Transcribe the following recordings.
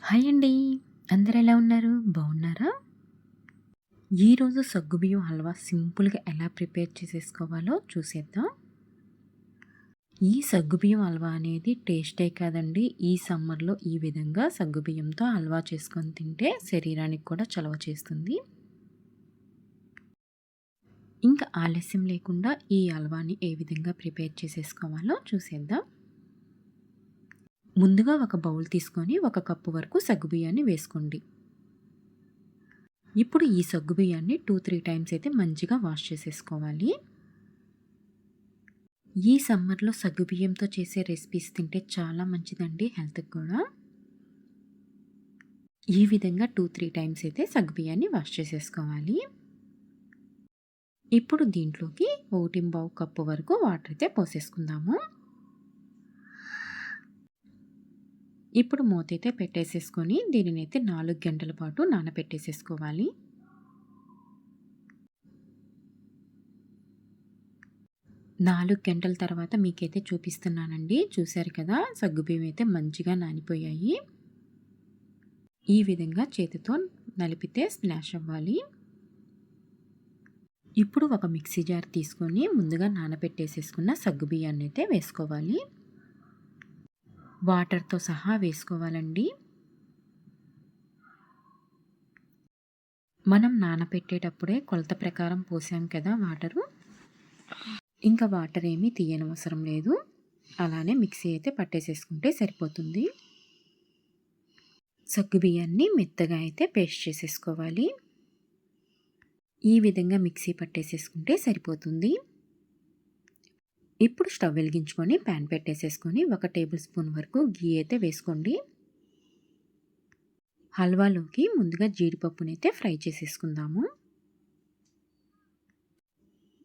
Hi అండి. అందరెలా ఉన్నారు? బావున్నారా? ఈరోజు సగ్గుబియ్యం హల్వా సింపుల్‌గా ఎలా ప్రిపేర్ చేసేసుకోవాలో చూసేద్దాం. ఈ సగ్గుబియ్యం హల్వా అనేది టేస్టే కాదండి, ఈ సమ్మర్‌లో ఈ విధంగా సగ్గుబియ్యంతో హల్వా చేసుకొని తింటే శరీరానికి కూడా చలవ చేస్తుంది. ఇంకా ఆలస్యం లేకుండా ఈ హల్వాని ఏ విధంగా ప్రిపేర్ చేసేసుకోవాలో చూసేద్దాం. ముందుగా ఒక బౌల్ తీసుకొని 1 కప్పు వరకు సగ్గుబియ్యాన్ని వేసుకోండి. ఇప్పుడు ఈ సగ్గుబియ్యాన్ని 2, 3 టైమ్స్ అయితే మంచిగా వాష్ చేసేసుకోవాలి. ఈ సమ్మర్‌లో సగ్గుబియ్యంతో చేసే రెసిపీస్ తింటే చాలా మంచిదండి హెల్త్‌కి కూడా. ఈ విధంగా 2, 3 టైమ్స్ అయితే సగ్గుబియ్యాన్ని వాష్ చేసేసుకోవాలి. ఇప్పుడు దీంట్లోకి 1 కప్పు వరకు వాటర్ అయితే పోసేసుకుందాము. ఇప్పుడు మూతైతే పెట్టేసేసుకొని దీనినైతే 4 గంటల పాటు నానబెట్టేసేసుకోవాలి. 4 గంటల తర్వాత మీకైతే చూపిస్తున్నానండి. చూసారు కదా! సగ్గుబియ్యం అయితే మంచిగా నానిపోయాయి. ఈ విధంగా చేతితో నలిపితే స్మాష్ అవ్వాలి. ఇప్పుడు ఒక మిక్సీ జార్ తీసుకొని ముందుగా నానబెట్టేసేసుకున్న సగ్గుబియ్యాన్ని అయితే వేసుకోవాలి. వాటర్‌తో సహా వేసుకోవాలండి. మనం నానబెట్టేటప్పుడే కొలత ప్రకారం పోసాం కదా వాటరు. ఇంకా వాటర్ ఏమీ తీయనవసరం లేదు. అలానే మిక్సీ అయితే పట్టేసేసుకుంటే సరిపోతుంది. సగ్గుబియ్యాన్ని మెత్తగా అయితే పేస్ట్ చేసేసుకోవాలి. ఈ విధంగా మిక్సీ పట్టేసేసుకుంటే సరిపోతుంది. ఇప్పుడు స్టవ్ వెలిగించుకొని ప్యాన్ పెట్టేసేసుకొని 1 టేబుల్ స్పూన్ వరకు ఘీ అయితే వేసుకోండి. హల్వాలోకి ముందుగా జీడిపప్పునైతే ఫ్రై చేసేసుకుందాము.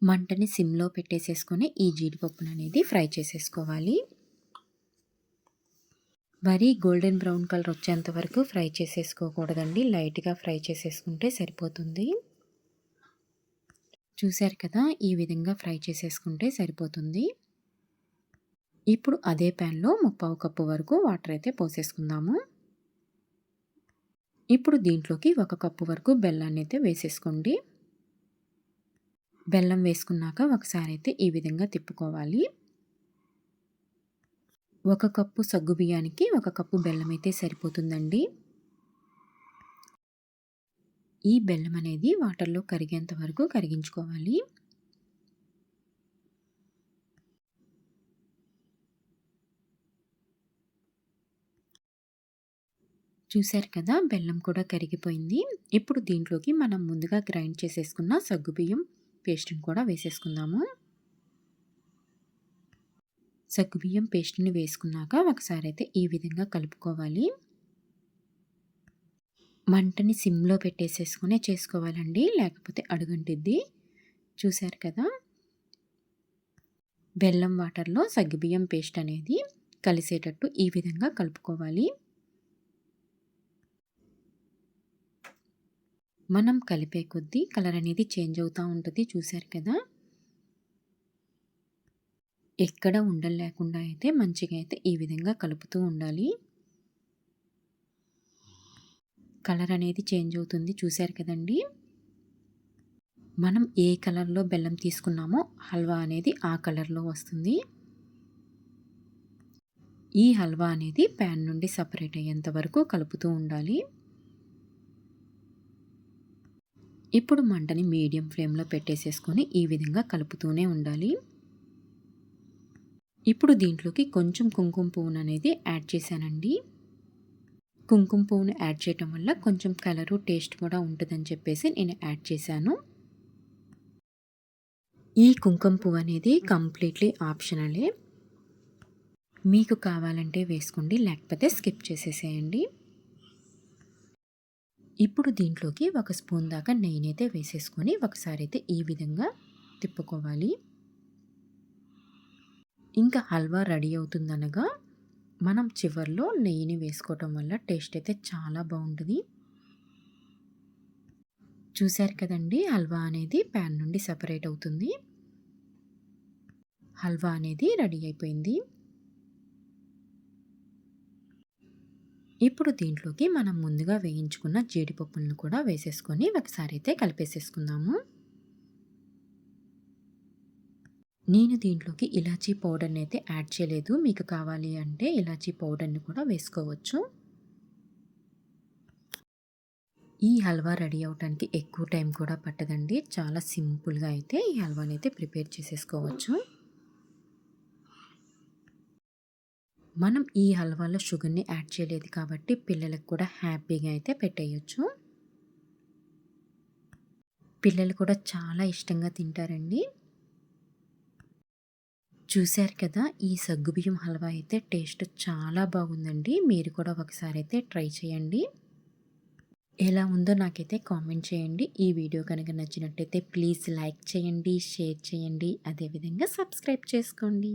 మంటని సిమ్‌లో పెట్టేసేసుకొని ఈ జీడిపప్పుననేది ఫ్రై చేసేసుకోవాలి. మరీ గోల్డెన్ బ్రౌన్ కలర్ వచ్చేంత వరకు ఫ్రై చేసేసుకోకూడదండి. లైట్‌గా ఫ్రై చేసేసుకుంటే సరిపోతుంది. చూసారు కదా! ఈ విధంగా ఫ్రై చేసేసుకుంటే సరిపోతుంది. ఇప్పుడు అదే ప్యాన్‌లో 3/4 కప్పు వరకు వాటర్ అయితే పోసేసుకుందాము. ఇప్పుడు దీంట్లోకి 1 కప్పు వరకు బెల్లాన్ని అయితే వేసేసుకోండి. బెల్లం వేసుకున్నాక ఒకసారి అయితే ఈ విధంగా తిప్పుకోవాలి. 1 కప్పు సగ్గుబియ్యానికి 1 కప్పు బెల్లం అయితే సరిపోతుందండి. ఈ బెల్లం అనేది వాటర్‌లో కరిగేంత వరకు కరిగించుకోవాలి. చూసారు కదా! బెల్లం కూడా కరిగిపోయింది. ఇప్పుడు దీంట్లోకి మనం ముందుగా గ్రైండ్ చేసేసుకున్న సగ్గుబియ్యం పేస్ట్‌ని కూడా వేసేసుకుందాము. సగ్గుబియ్యం పేస్ట్‌ని వేసుకున్నాక ఒకసారి అయితే ఈ విధంగా కలుపుకోవాలి. మంటని సిమ్‌లో పెట్టేసేసుకునే చేసుకోవాలండి. లేకపోతే అడుగంటిద్ది. చూసారు కదా! బెల్లం వాటర్‌లో సగ్గుబియ్యం పేస్ట్ అనేది కలిసేటట్టు ఈ విధంగా కలుపుకోవాలి. మనం కలిపే కొద్దీ కలర్ అనేది చేంజ్ అవుతా ఉంటది. చూసారు కదా! ఎక్కడ ఉండలు లేకుండా అయితే మంచిగా అయితే ఈ విధంగా కలుపుతూ ఉండాలి. కలర్ అనేది చేంజ్ అవుతుంది. చూసారు కదండీ! మనం ఏ కలర్‌లో బెల్లం తీసుకున్నామో హల్వా అనేది ఆ కలర్‌లో వస్తుంది. ఈ హల్వా అనేది ప్యాన్ నుండి సెపరేట్ అయ్యేంత వరకు కలుపుతూ ఉండాలి. ఇప్పుడు మంటని మీడియం ఫ్లేమ్‌లో పెట్టేసేసుకొని ఈ విధంగా కలుపుతూనే ఉండాలి. ఇప్పుడు దీంట్లోకి కొంచెం కుంకుమ పువ్వుననేది యాడ్ చేశానండి. కుంకుమ పువ్వుని యాడ్ చేయటం వల్ల కొంచెం కలరు, టేస్ట్ కూడా ఉంటదని చెప్పేసి నేను యాడ్ చేశాను. ఈ కుంకుమ పువ్వు అనేది కంప్లీట్‌లీ ఆప్షనలే. మీకు కావాలంటే వేసుకోండి, లేకపోతే స్కిప్ చేసేసేయండి. ఇప్పుడు దీంట్లోకి 1 స్పూన్ దాకా నెయ్యినైతే వేసేసుకొని ఒకసారి అయితే ఈ విధంగా తిప్పుకోవాలి. ఇంకా హల్వా రెడీ అవుతుందనగా మనం చివర్లో నెయ్యిని వేసుకోవటం వల్ల టేస్ట్ అయితే చాలా బాగుంటుంది. చూసారు కదండి! హల్వా అనేది ప్యాన్ నుండి సెపరేట్ అవుతుంది. హల్వా అనేది రెడీ అయిపోయింది. ఇప్పుడు దీంట్లోకి మనం ముందుగా వేయించుకున్న జీడిపప్పులను కూడా వేసేసుకొని ఒకసారి అయితే కలిపేసేసుకుందాము. నేను దీంట్లోకి ఇలాచీ పౌడర్‌ని అయితే యాడ్ చేయలేదు. మీకు కావాలి అంటే ఇలాచీ పౌడర్‌ని కూడా వేసుకోవచ్చు. ఈ హల్వా రెడీ అవ్వటానికి ఎక్కువ టైం కూడా పట్టదండి. చాలా సింపుల్‌గా అయితే ఈ హల్వానైతే ప్రిపేర్ చేసేసుకోవచ్చు. మనం ఈ హల్వాలో షుగర్‌ని యాడ్ చేయలేదు కాబట్టి పిల్లలకు కూడా హ్యాపీగా అయితే పెట్టేయొచ్చు. పిల్లలు కూడా చాలా ఇష్టంగా తింటారండి. చూశారు కదా! ఈ సగ్గుబియ్యం హల్వా అయితే టేస్ట్ చాలా బాగుందండి. మీరు కూడా ఒకసారి అయితే ట్రై చేయండి. ఎలా ఉందో నాకైతే కామెంట్ చేయండి. ఈ వీడియో కనుక నచ్చినట్టయితే ప్లీజ్ లైక్ చేయండి, షేర్ చేయండి. అదేవిధంగా సబ్స్క్రైబ్ చేసుకోండి.